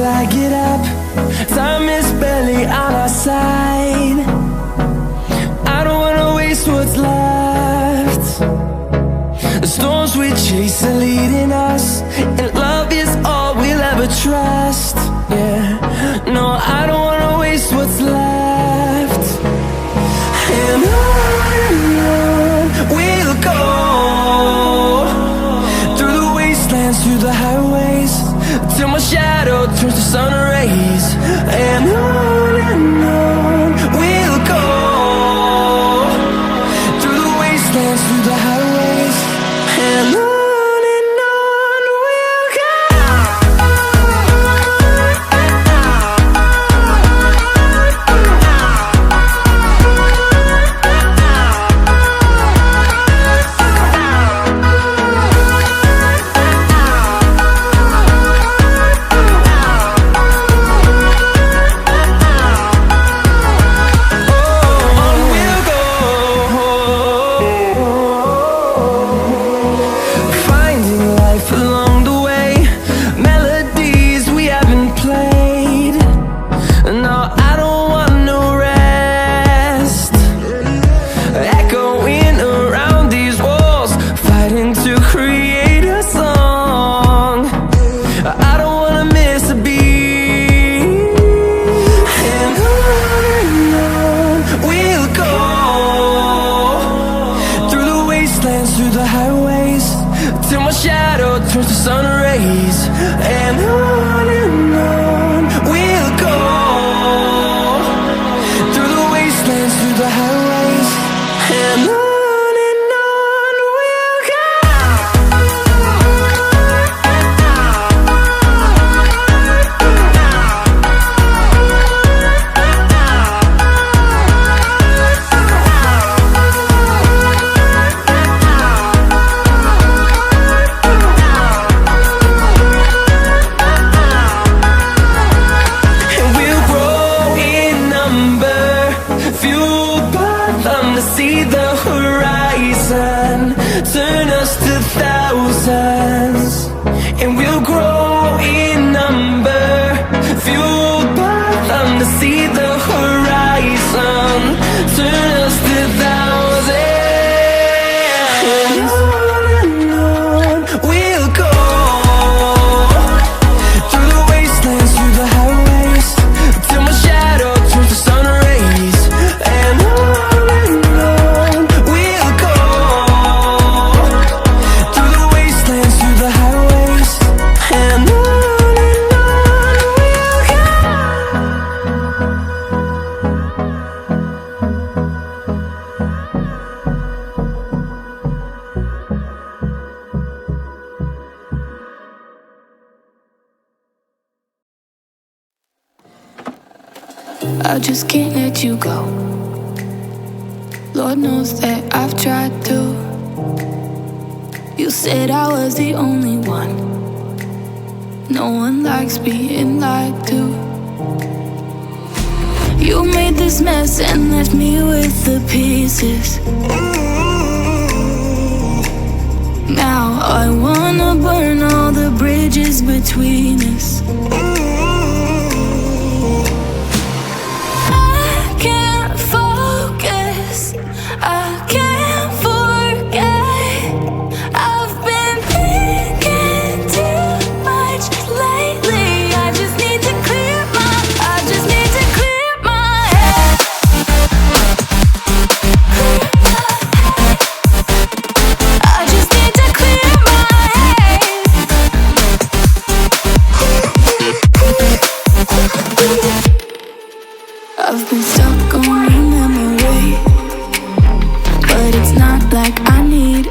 I get up. Time is barely on our side. I don't wanna waste what's left. The storms we chase are leading us, and love is all we'll ever trust. Yeah, no, I don't wanna waste what's left. And on we'll go, through the wastelands, through the highways, till my shadow turns to sun rays. And on we'll go, through the wastelands, through the highways, and on we'll go. Through the highways, till my shadow turns to sun rays. And on we'll go, through the wastelands, through the highways, and on we'll go. See the horizon turn us to thousands, and we'll grow in number, fueled by them. To see the horizon turn us to thousands, and on we'll go, through the wastelands, through the highways, till my shadow turns to sun rays. And I just can't let you go. Lord knows that I've tried to. You said I was the only one. No one likes being lied to. You made this mess and left me with the pieces. Now I wanna burn all the bridges between us. I've been stuck on your memory, but it's not like I need